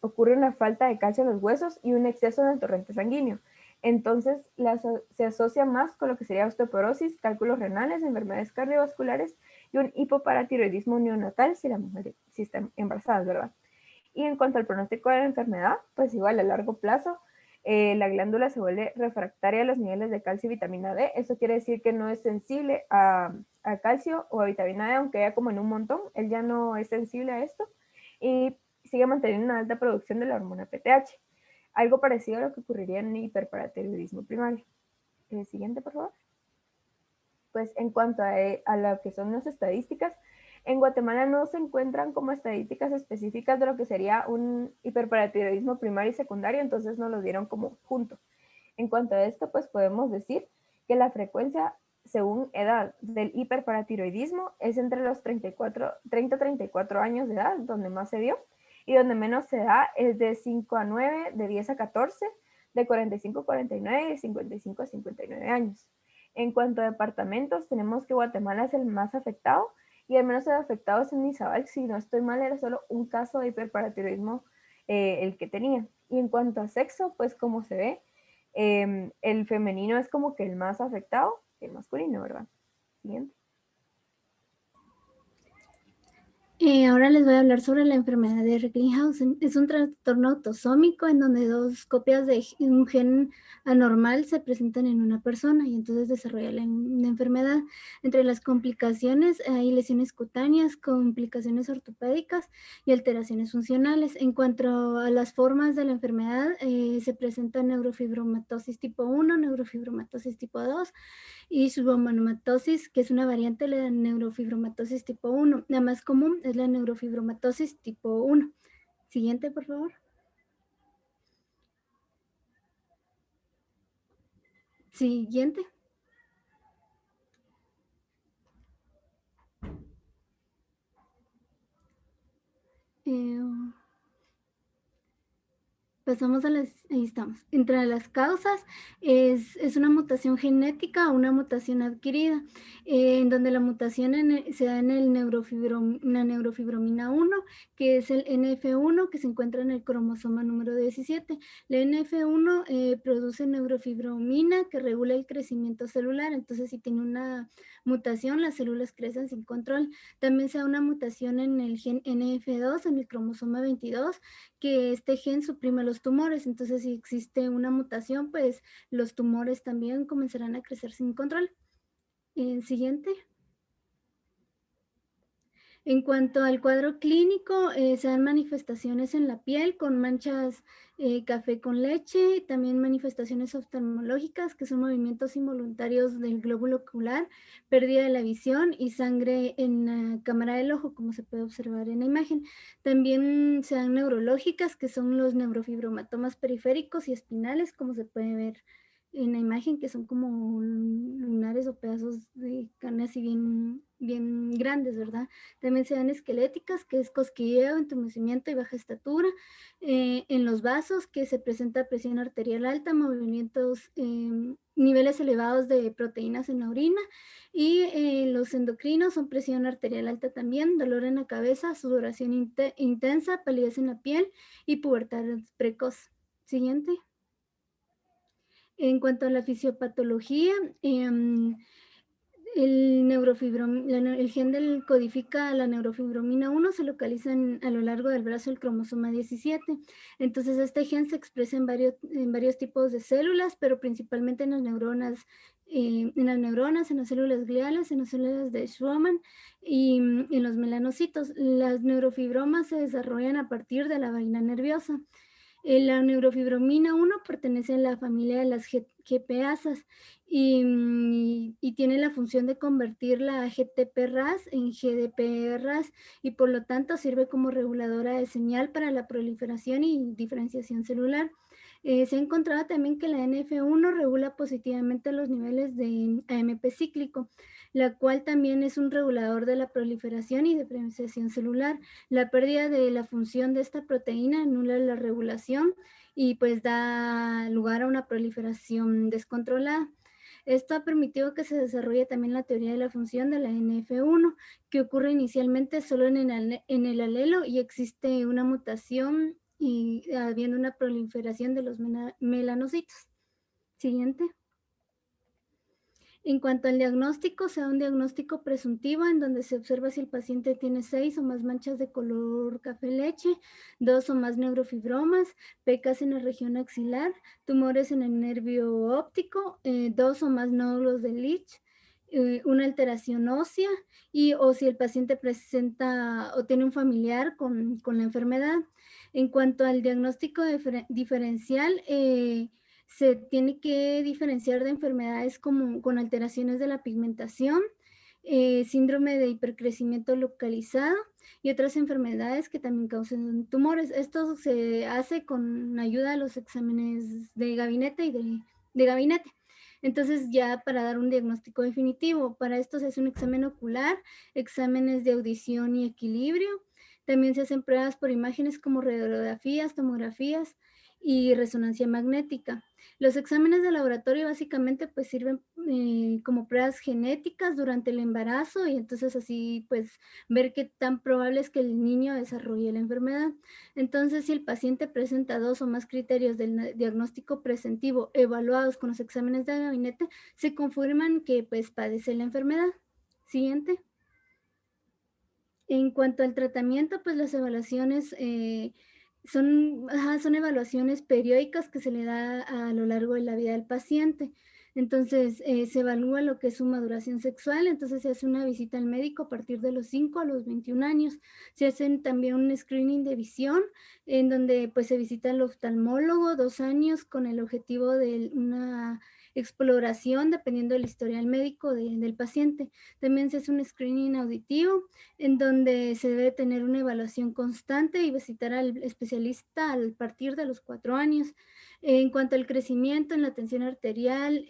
ocurre una falta de calcio en los huesos y un exceso en el torrente sanguíneo. Entonces, se asocia más con lo que sería osteoporosis, cálculos renales, enfermedades cardiovasculares y un hipoparatiroidismo neonatal si la mujer si está embarazada, ¿verdad? Y en cuanto al pronóstico de la enfermedad, pues igual a largo plazo, la glándula se vuelve refractaria a los niveles de calcio y vitamina D. Eso quiere decir que no es sensible a calcio o a vitamina D, aunque haya como en un montón, él ya no es sensible a esto y sigue manteniendo una alta producción de la hormona PTH. Algo parecido a lo que ocurriría en hiperparatiroidismo primario. Siguiente, por favor. Pues en cuanto a lo que son las estadísticas, en Guatemala no se encuentran como estadísticas específicas de lo que sería un hiperparatiroidismo primario y secundario, entonces nos lo dieron como junto. En cuanto a esto, pues podemos decir que la frecuencia según edad del hiperparatiroidismo es entre los 30 a 34 años de edad, donde más se dio, y donde menos se da es de 5 a 9, de 10 a 14, de 45 a 49 y de 55 a 59 años. En cuanto a departamentos, tenemos que Guatemala es el más afectado, y al menos el afectado es en Izabal, si no estoy mal, era solo un caso de hiperparatiroidismo el que tenía. Y en cuanto a sexo, pues como se ve, el femenino es como que el más afectado, el masculino, ¿verdad? Siguiente. Ahora les voy a hablar sobre la enfermedad de Recklinghausen. Es un trastorno autosómico en donde dos copias de un gen anormal se presentan en una persona y entonces desarrolla la enfermedad. Entre las complicaciones hay lesiones cutáneas, complicaciones ortopédicas y alteraciones funcionales. En cuanto a las formas de la enfermedad, se presenta neurofibromatosis tipo 1, neurofibromatosis tipo 2, y subomatosis, que es una variante de la neurofibromatosis tipo 1. La más común es la neurofibromatosis tipo 1. Siguiente, por favor. Siguiente. Pasamos a las, ahí estamos. Entre las causas es una mutación genética o una mutación adquirida, en donde la mutación se da en la neurofibromina 1, que es el NF1, que se encuentra en el cromosoma número 17. La NF1 produce neurofibromina que regula el crecimiento celular, entonces si tiene una mutación, las células crecen sin control. También se da una mutación en el gen NF2, en el cromosoma 22, que este gen suprime los tumores. Entonces, si existe una mutación, pues los tumores también comenzarán a crecer sin control. Siguiente. En cuanto al cuadro clínico, se dan manifestaciones en la piel con manchas café con leche, también manifestaciones oftalmológicas, que son movimientos involuntarios del glóbulo ocular, pérdida de la visión y sangre en la cámara del ojo, como se puede observar en la imagen. También se dan neurológicas, que son los neurofibromatomas periféricos y espinales, como se puede ver en la imagen, que son como lunares o pedazos de carne así bien grandes, ¿verdad? También se dan esqueléticas, que es cosquilleo, entumecimiento y baja estatura. En los vasos, que se presenta presión arterial alta, movimientos, niveles elevados de proteínas en la orina. Y los endocrinos son presión arterial alta también, dolor en la cabeza, sudoración intensa, palidez en la piel y pubertad precoz. Siguiente. En cuanto a la fisiopatología, El gen del codifica la neurofibromina 1 se localiza a lo largo del brazo del cromosoma 17. Entonces, este gen se expresa en varios tipos de células, pero principalmente en las neuronas, en las células gliales, en las células de Schwann y en los melanocitos. Las neurofibromas se desarrollan a partir de la vaina nerviosa. La neurofibromina 1 pertenece a la familia de las GPasas y tiene la función de convertir la GTP-RAS en GDP-RAS y por lo tanto sirve como reguladora de señal para la proliferación y diferenciación celular. Se ha encontrado también que la NF1 regula positivamente los niveles de AMP cíclico, la cual también es un regulador de la proliferación y diferenciación celular. La pérdida de la función de esta proteína anula la regulación y pues da lugar a una proliferación descontrolada. Esto ha permitido que se desarrolle también la teoría de la función de la NF1, que ocurre inicialmente solo en el alelo y existe una mutación y habiendo una proliferación de los melanocitos. Siguiente. En cuanto al diagnóstico, se da un diagnóstico presuntivo en donde se observa si el paciente tiene 6 o más manchas de color café leche, 2 o más neurofibromas, pecas en la región axilar, tumores en el nervio óptico, 2 o más nódulos de Leach, una alteración ósea o si el paciente presenta o tiene un familiar con la enfermedad. En cuanto al diagnóstico diferencial, se tiene que diferenciar de enfermedades como con alteraciones de la pigmentación, síndrome de hipercrecimiento localizado y otras enfermedades que también causan tumores. Esto se hace con ayuda de los exámenes de gabinete y de gabinete. Entonces, ya para dar un diagnóstico definitivo, para esto se hace un examen ocular, exámenes de audición y equilibrio. También se hacen pruebas por imágenes como radiografías, tomografías y resonancia magnética. Los exámenes de laboratorio básicamente pues sirven como pruebas genéticas durante el embarazo y entonces así pues ver qué tan probable es que el niño desarrolle la enfermedad. Entonces, si el paciente presenta 2 o más criterios del diagnóstico presentivo evaluados con los exámenes de gabinete, se confirman que pues padece la enfermedad. Siguiente. En cuanto al tratamiento, pues las evaluaciones son evaluaciones periódicas que se le da a lo largo de la vida del paciente. Entonces, se evalúa lo que es su maduración sexual, entonces se hace una visita al médico a partir de los 5 a los 21 años. Se hacen también un screening de visión, en donde pues se visita al oftalmólogo 2 años con el objetivo de una exploración dependiendo del historial médico del paciente. También se hace un screening auditivo, en donde se debe tener una evaluación constante y visitar al especialista a partir de los 4 años. En cuanto al crecimiento en la tensión arterial,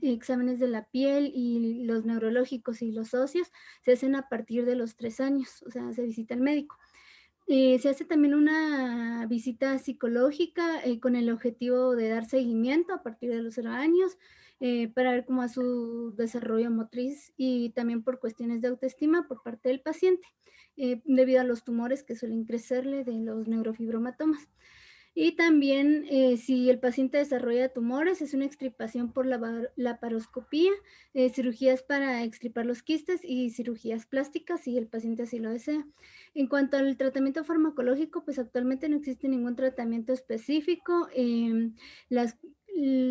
exámenes de la piel y los neurológicos y los óseos se hacen a partir de los 3 años, o sea, se visita al médico. Se hace también una visita psicológica con el objetivo de dar seguimiento a partir de los 0 años para ver cómo va su desarrollo motriz y también por cuestiones de autoestima por parte del paciente debido a los tumores que suelen crecerle de los neurofibromatomas. Y también si el paciente desarrolla tumores, es una extirpación por laparoscopía, cirugías para extirpar los quistes y cirugías plásticas si el paciente así lo desea. En cuanto al tratamiento farmacológico, pues actualmente no existe ningún tratamiento específico.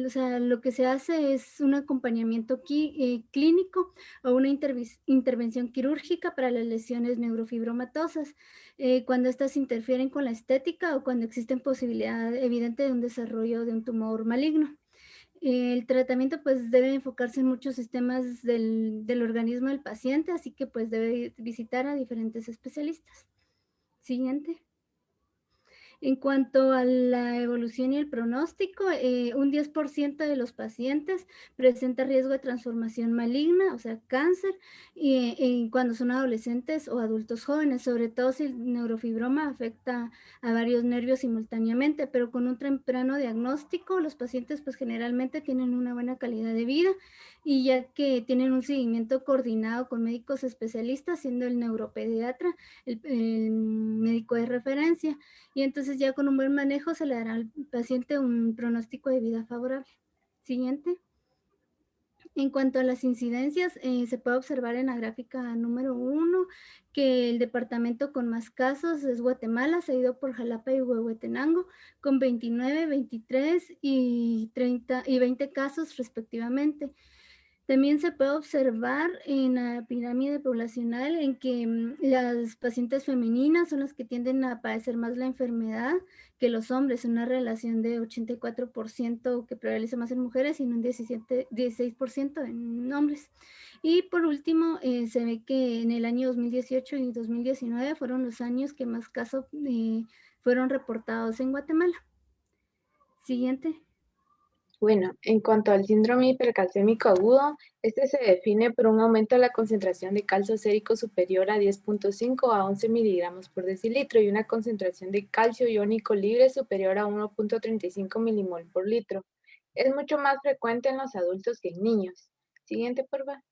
O sea, lo que se hace es un acompañamiento clínico o una intervención quirúrgica para las lesiones neurofibromatosas, cuando estas interfieren con la estética o cuando existe posibilidad evidente de un desarrollo de un tumor maligno. El tratamiento pues debe enfocarse en muchos sistemas del organismo del paciente, así que pues debe visitar a diferentes especialistas. Siguiente. En cuanto a la evolución y el pronóstico, un 10% de los pacientes presenta riesgo de transformación maligna, o sea, cáncer, cuando son adolescentes o adultos jóvenes, sobre todo si el neurofibroma afecta a varios nervios simultáneamente, pero con un temprano diagnóstico, los pacientes pues generalmente tienen una buena calidad de vida y ya que tienen un seguimiento coordinado con médicos especialistas, siendo el neuropediatra el médico de referencia. Y entonces ya con un buen manejo se le dará al paciente un pronóstico de vida favorable. Siguiente. En cuanto a las incidencias, se puede observar en la gráfica número 1 que el departamento con más casos es Guatemala, seguido por Jalapa y Huehuetenango, con 29, 23 y 30 y 20 casos respectivamente. También se puede observar en la pirámide poblacional en que las pacientes femeninas son las que tienden a padecer más la enfermedad que los hombres, una relación de 84% que prevalece más en mujeres y en un 16% en hombres. Y por último, se ve que en el año 2018 y 2019 fueron los años que más casos fueron reportados en Guatemala. Siguiente. Bueno, en cuanto al síndrome hipercalcémico agudo, este se define por un aumento de la concentración de calcio sérico superior a 10.5 a 11 miligramos por decilitro y una concentración de calcio iónico libre superior a 1.35 milimol por litro. Es mucho más frecuente en los adultos que en niños. Siguiente, por favor.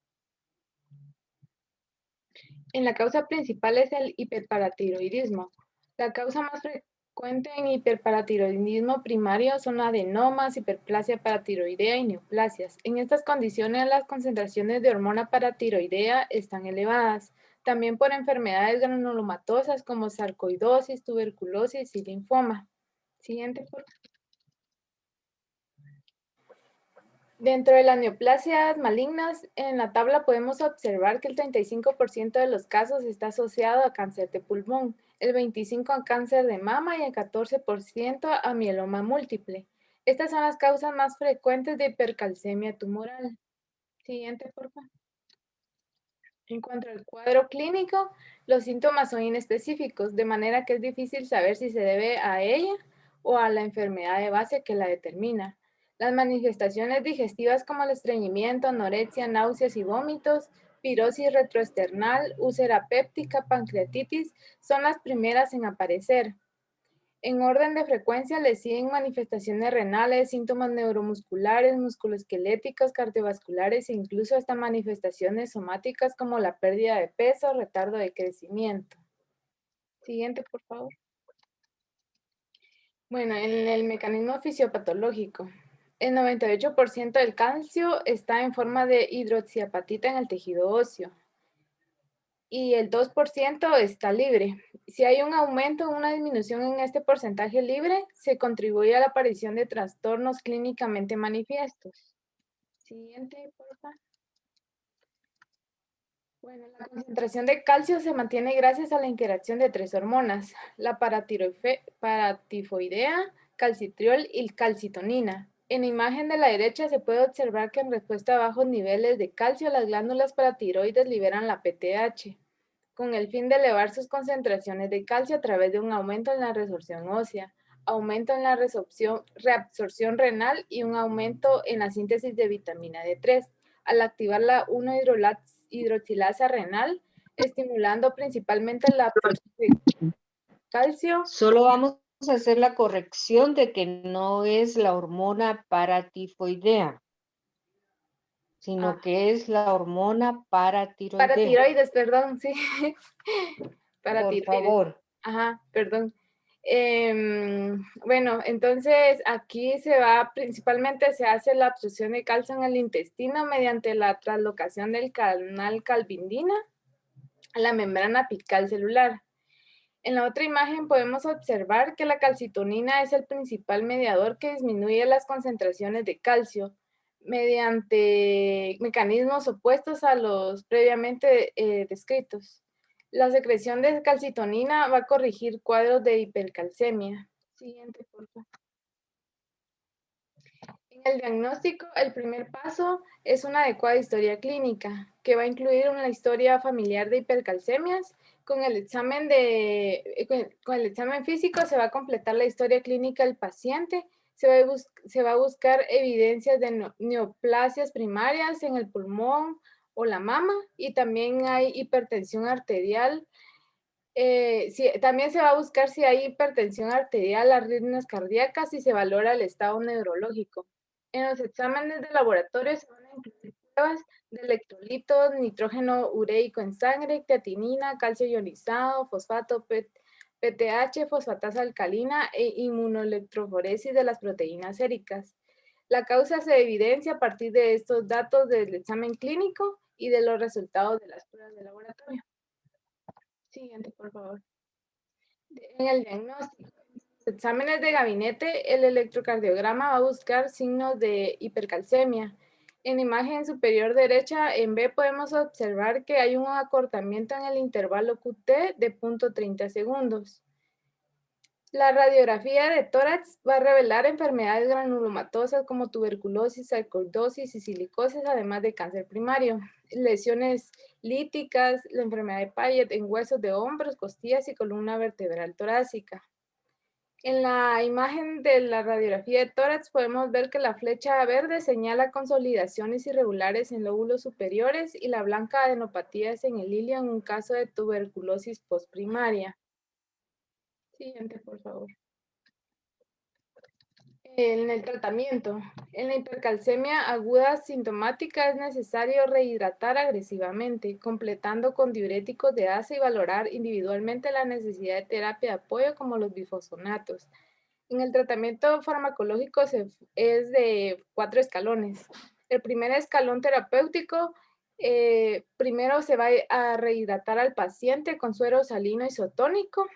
En la causa principal es el hiperparatiroidismo. La causa más frecuente en hiperparatiroidismo primario son adenomas, hiperplasia paratiroidea y neoplasias. En estas condiciones las concentraciones de hormona paratiroidea están elevadas. También por enfermedades granulomatosas como sarcoidosis, tuberculosis y linfoma. Siguiente, por favor. Dentro de las neoplasias malignas, en la tabla podemos observar que el 35% de los casos está asociado a cáncer de pulmón, el 25% a cáncer de mama y el 14% a mieloma múltiple. Estas son las causas más frecuentes de hipercalcemia tumoral. Siguiente, por favor. En cuanto al cuadro clínico, los síntomas son inespecíficos, de manera que es difícil saber si se debe a ella o a la enfermedad de base que la determina. Las manifestaciones digestivas como el estreñimiento, anorexia, náuseas y vómitos, pirosis retroesternal, úlcera péptica, pancreatitis son las primeras en aparecer. En orden de frecuencia le siguen manifestaciones renales, síntomas neuromusculares, musculoesqueléticos, cardiovasculares e incluso hasta manifestaciones somáticas como la pérdida de peso, retardo de crecimiento. Siguiente, por favor. Bueno, en el mecanismo fisiopatológico, el 98% del calcio está en forma de hidroxiapatita en el tejido óseo y el 2% está libre. Si hay un aumento o una disminución en este porcentaje libre, se contribuye a la aparición de trastornos clínicamente manifiestos. Siguiente, por favor. Bueno, la concentración de calcio se mantiene gracias a la interacción de 3 hormonas, la paratifoidea, calcitriol y calcitonina. En la imagen de la derecha se puede observar que en respuesta a bajos niveles de calcio, las glándulas paratiroides liberan la PTH, con el fin de elevar sus concentraciones de calcio a través de un aumento en la resorción ósea, aumento en la reabsorción renal y un aumento en la síntesis de vitamina D3, al activar la 1-hidroxilasa renal, estimulando principalmente la absorción de calcio. Solo vamos a hacer la corrección de que no es la hormona paratifoidea, sino que es la hormona paratiroidea. Paratiroides, perdón, sí. Por favor. Ajá, perdón. Bueno, entonces aquí principalmente se hace la absorción de calcio en el intestino mediante la translocación del canal calvindina a la membrana apical celular. En la otra imagen podemos observar que la calcitonina es el principal mediador que disminuye las concentraciones de calcio mediante mecanismos opuestos a los previamente descritos. La secreción de calcitonina va a corregir cuadros de hipercalcemia. Siguiente, por favor. En el diagnóstico, el primer paso es una adecuada historia clínica, que va a incluir una historia familiar de hipercalcemias. Con el examen físico se va a completar la historia clínica del paciente. Se va a buscar evidencias de neoplasias primarias en el pulmón o la mama, y también hay hipertensión arterial. También se va a buscar si hay hipertensión arterial, arritmias cardíacas y se valora el estado neurológico. En los exámenes de laboratorio se van a incluir pruebas de electrolitos, nitrógeno ureico en sangre, creatinina, calcio ionizado, fosfato, PTH, fosfatasa alcalina e inmunoelectroforesis de las proteínas séricas. La causa se evidencia a partir de estos datos del examen clínico y de los resultados de las pruebas de laboratorio. Siguiente, por favor. En el diagnóstico, exámenes de gabinete, el electrocardiograma va a buscar signos de hipercalcemia. En imagen superior derecha, en B, podemos observar que hay un acortamiento en el intervalo QT de 0.30 segundos. La radiografía de tórax va a revelar enfermedades granulomatosas como tuberculosis, sarcoidosis y silicosis, además de cáncer primario, lesiones líticas, la enfermedad de Payet en huesos de hombros, costillas y columna vertebral torácica. En la imagen de la radiografía de tórax podemos ver que la flecha verde señala consolidaciones irregulares en lóbulos superiores y la blanca adenopatías en el ilio en un caso de tuberculosis postprimaria. Siguiente, por favor. En el tratamiento, en la hipercalcemia aguda sintomática es necesario rehidratar agresivamente, completando con diuréticos de ACE y valorar individualmente la necesidad de terapia de apoyo como los bifosfonatos. En el tratamiento farmacológico es de 4 escalones. El primer escalón terapéutico, primero se va a rehidratar al paciente con suero salino isotónico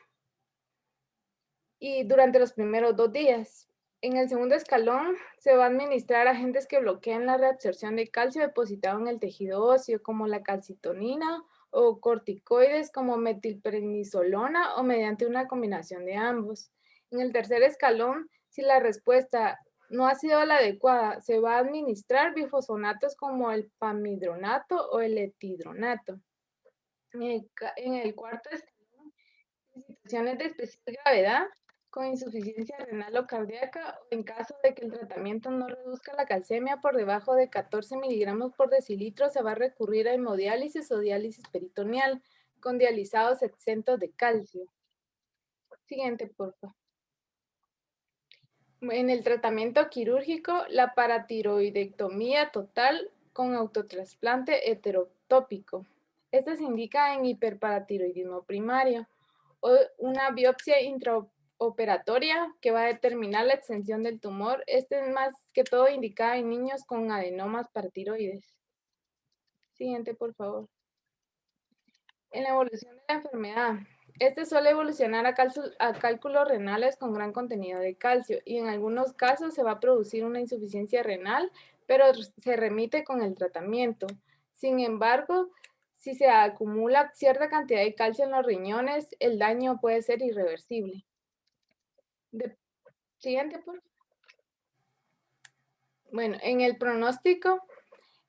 y durante los primeros 2 días. En el segundo escalón se va a administrar agentes que bloquean la reabsorción de calcio depositado en el tejido óseo, como la calcitonina o corticoides como metilprednisolona o mediante una combinación de ambos. En el tercer escalón, si la respuesta no ha sido la adecuada, se va a administrar bifosfonatos como el pamidronato o el etidronato. En el cuarto escalón, en situaciones de especial gravedad, con insuficiencia renal o cardíaca, o en caso de que el tratamiento no reduzca la calcemia por debajo de 14 miligramos por decilitro, se va a recurrir a hemodiálisis o diálisis peritoneal, con dializados exentos de calcio. Siguiente, por favor. En el tratamiento quirúrgico, la paratiroidectomía total con autotrasplante heterotópico. Esta se indica en hiperparatiroidismo primario, o una biopsia intraoperatoria que va a determinar la extensión del tumor. Este es más que todo indicado en niños con adenomas paratiroides. Siguiente, por favor. En la evolución de la enfermedad, este suele evolucionar a cálculos renales con gran contenido de calcio y en algunos casos se va a producir una insuficiencia renal, pero se remite con el tratamiento. Sin embargo, si se acumula cierta cantidad de calcio en los riñones, el daño puede ser irreversible. Siguiente, por favor. Bueno, en el pronóstico,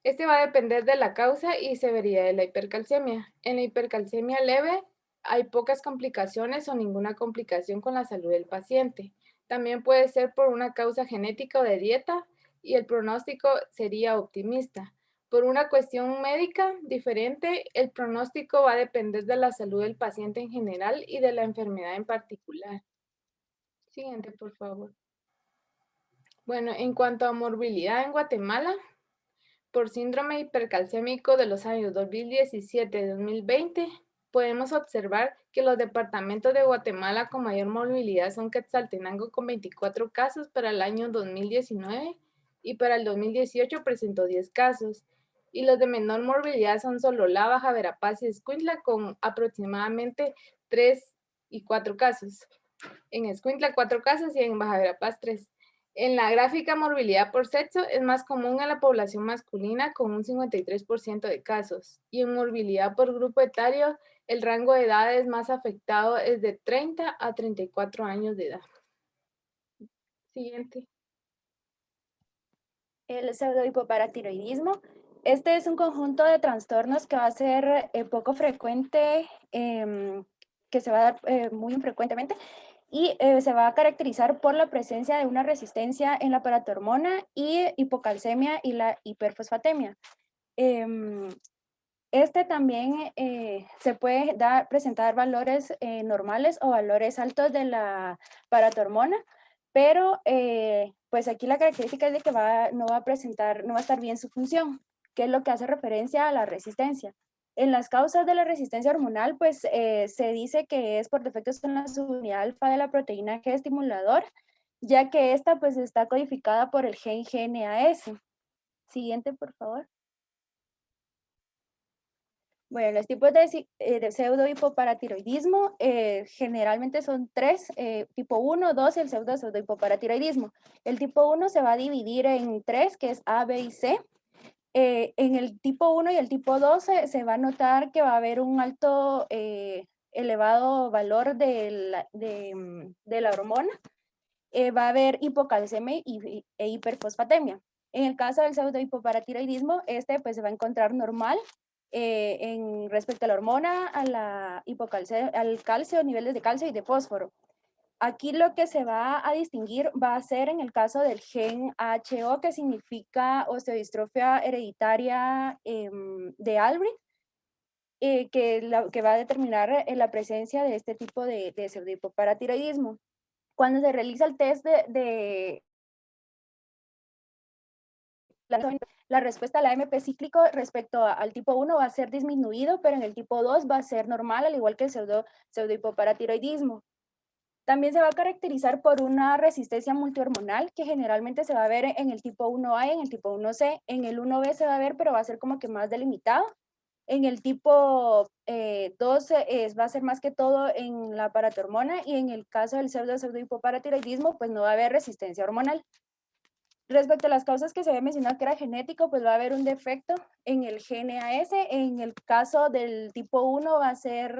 este va a depender de la causa y severidad de la hipercalcemia. En la hipercalcemia leve hay pocas complicaciones o ninguna complicación con la salud del paciente. También puede ser por una causa genética o de dieta y el pronóstico sería optimista. Por una cuestión médica diferente, el pronóstico va a depender de la salud del paciente en general y de la enfermedad en particular. Siguiente, por favor. Bueno, en cuanto a morbilidad en Guatemala, por síndrome hipercalcémico de los años 2017-2020, podemos observar que los departamentos de Guatemala con mayor morbilidad son Quetzaltenango con 24 casos para el año 2019 y para el 2018 presentó 10 casos. Y los de menor morbilidad son Sololá, Baja Verapaz y Escuintla con aproximadamente 3 y 4 casos. En Escuintla 4 casos y en Baja Verapaz 3. En la gráfica morbilidad por sexo es más común en la población masculina con un 53% de casos y en morbilidad por grupo etario el rango de edades más afectado es de 30 a 34 años de edad. Siguiente. El pseudohipoparatiroidismo. Este es un conjunto de trastornos que va a ser poco frecuente, que se va a dar muy infrecuentemente y se va a caracterizar por la presencia de una resistencia en la paratormona y hipocalcemia y la hiperfosfatemia. Este también se puede presentar valores normales o valores altos de la paratormona, pero pues aquí la característica es de que no va a estar bien su función, que es lo que hace referencia a la resistencia. En las causas de la resistencia hormonal, pues se dice que es por defectos en la subunidad alfa de la proteína G estimulador ya que esta pues está codificada por el gen GNAS. Siguiente, por favor. Bueno, los tipos de pseudohipoparatiroidismo generalmente son tres, tipo 1, 2 y el pseudohipoparatiroidismo. El tipo 1 se va a dividir en tres, que es A, B y C. En el tipo 1 y el tipo 2 se va a notar que va a haber un alto, elevado valor de la hormona. Va a haber hipocalcemia e hiperfosfatemia. En el caso del pseudohipoparatiroidismo, pues se va a encontrar normal en respecto a la hormona, al calcio, niveles de calcio y de fósforo. Aquí lo que se va a distinguir va a ser en el caso del gen HO, que significa osteodistrofia hereditaria de Albright, que va a determinar la presencia de este tipo de pseudohipoparatiroidismo. Cuando se realiza el test la respuesta al AMP cíclico respecto al tipo 1 va a ser disminuido, pero en el tipo 2 va a ser normal, al igual que el pseudohipoparatiroidismo. También se va a caracterizar por una resistencia multihormonal que generalmente se va a ver en el tipo 1A y en el tipo 1C. En el 1B se va a ver, pero va a ser como que más delimitado. En el tipo 2 va a ser más que todo en la paratormona, y en el caso del pseudohipoparatiroidismo pues no va a haber resistencia hormonal. Respecto a las causas que se había mencionado que era genético, pues va a haber un defecto en el GNAS. En el caso del tipo 1 va a ser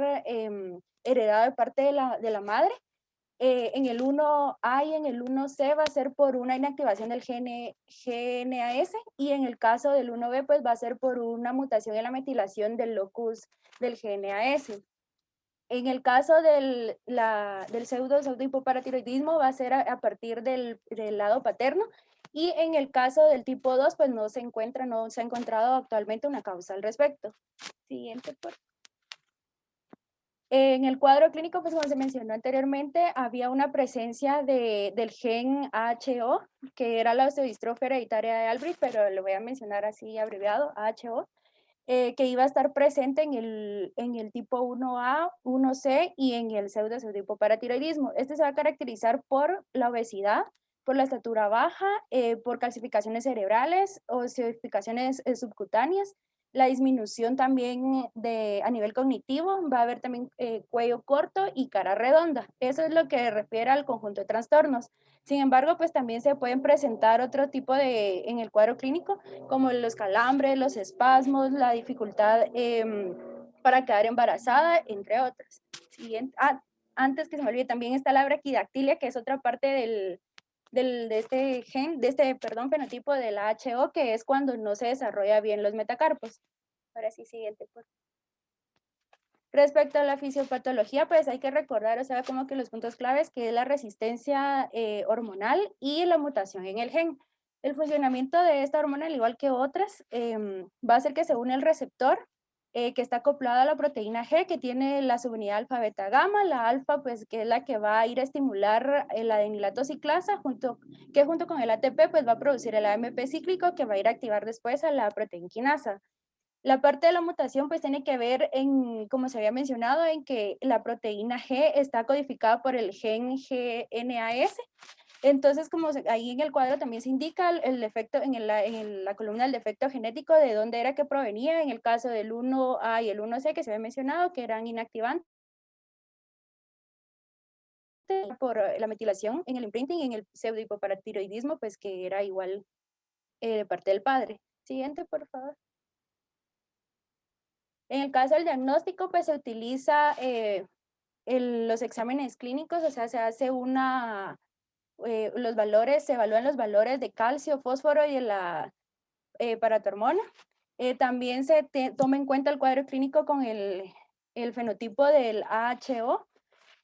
heredado de parte de la madre. En el 1A y en el 1C va a ser por una inactivación del GNAS, y en el caso del 1B pues va a ser por una mutación en la metilación del locus del GNAS. En el caso del pseudohipoparatiroidismo va a ser a partir del lado paterno, y en el caso del tipo 2 pues no se ha encontrado actualmente una causa al respecto. Siguiente, por favor. En el cuadro clínico, pues como se mencionó anteriormente, había una presencia del gen AHO, que era la osteodistrofia hereditaria de Albright, pero lo voy a mencionar así abreviado, AHO, que iba a estar presente en el tipo 1A, 1C y en el pseudohipoparatiroidismo. Este se va a caracterizar por la obesidad, por la estatura baja, por calcificaciones cerebrales, ossificaciones subcutáneas, la disminución también a nivel cognitivo, va a haber también cuello corto y cara redonda. Eso es lo que refiere al conjunto de trastornos. Sin embargo, pues también se pueden presentar otro tipo en el cuadro clínico, como los calambres, los espasmos, la dificultad para quedar embarazada, entre otras. Siguiente. Antes que se me olvide, también está la braquidactilia, que es otra parte de este fenotipo de la HO, que es cuando no se desarrolla bien los metacarpos. Ahora sí, siguiente, por favor. Respecto a la fisiopatología, pues hay que recordar, o sea, como que los puntos claves, que es la resistencia hormonal y la mutación en el gen. El funcionamiento de esta hormona, al igual que otras, va a ser que se une el receptor que está acoplado a la proteína G, que tiene la subunidad alfa, beta, gamma. La alfa, pues, que es la que va a ir a estimular la adenilato ciclasa, que junto con el ATP, pues, va a producir el AMP cíclico, que va a ir a activar después a la proteína quinasa. La parte de la mutación pues tiene que ver como se había mencionado, en que la proteína G está codificada por el gen GNAS. Entonces, como ahí en el cuadro también se indica el defecto, en la columna del defecto genético, de dónde era que provenía, en el caso del 1A y el 1C que se había mencionado, que eran inactivantes por la metilación en el imprinting, y en el pseudohipoparatiroidismo, pues que era igual de parte del padre. Siguiente, por favor. En el caso del diagnóstico, pues se utiliza los exámenes clínicos, o sea, se hace se evalúan los valores de calcio, fósforo y de la paratormona. También se toma en cuenta el cuadro clínico con el fenotipo del AHO.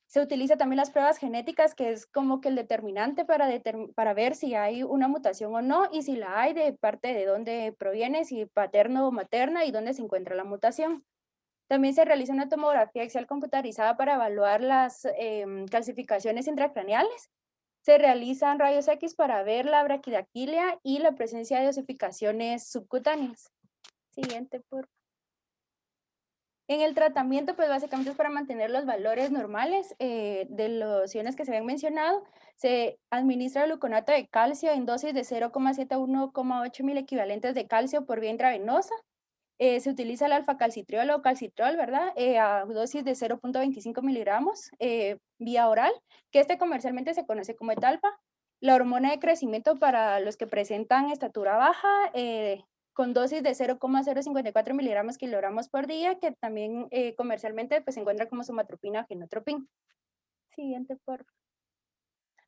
Se utiliza también las pruebas genéticas, que es como que el determinante para ver si hay una mutación o no, y si la hay, de parte de dónde proviene, si paterno o materna, y dónde se encuentra la mutación. También se realiza una tomografía axial computarizada para evaluar las calcificaciones intracraneales. Se realizan rayos X para ver la braquidactilia y la presencia de osificaciones subcutáneas. Siguiente, por favor. En el tratamiento, pues básicamente es para mantener los valores normales de los iones que se habían mencionado. Se administra gluconato de calcio en dosis de 0,7 a 1,8 mil equivalentes de calcio por vía intravenosa. Se utiliza el alfa-calcitriol o calcitrol, ¿verdad? A dosis de 0,25 miligramos vía oral, que comercialmente se conoce como etalpa. La hormona de crecimiento para los que presentan estatura baja, con dosis de 0,054 miligramos kilogramos por día, que también comercialmente pues, se encuentra como somatropina o genotropin. Siguiente, por favor.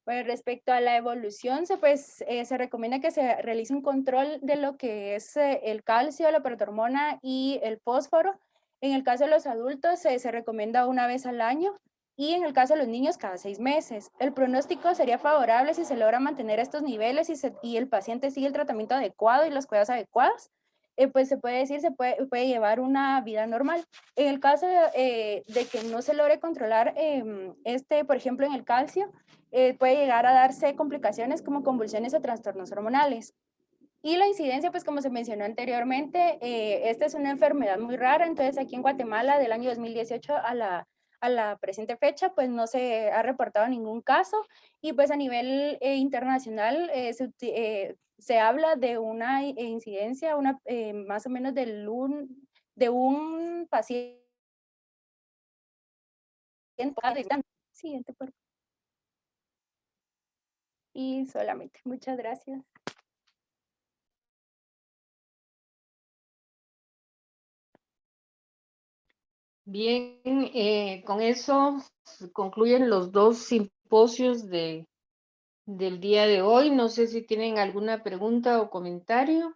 Bueno, respecto a la evolución, se recomienda que se realice un control de lo que es el calcio, la protohormona y el fósforo. En el caso de los adultos se recomienda una vez al año y en el caso de los niños cada 6 meses. El pronóstico sería favorable si se logra mantener estos niveles y el paciente sigue el tratamiento adecuado y los cuidados adecuados. Pues se puede decir, puede llevar una vida normal. En el caso de que no se logre controlar por ejemplo, en el calcio, puede llegar a darse complicaciones como convulsiones o trastornos hormonales. Y la incidencia, pues como se mencionó anteriormente, esta es una enfermedad muy rara, entonces aquí en Guatemala del año 2018 a la presente fecha, pues no se ha reportado ningún caso y pues a nivel internacional se habla de una incidencia, más o menos de un paciente. Siguiente, por favor. Y solamente, muchas gracias. Bien, con eso concluyen los 2 simposios del día de hoy. No sé si tienen alguna pregunta o comentario.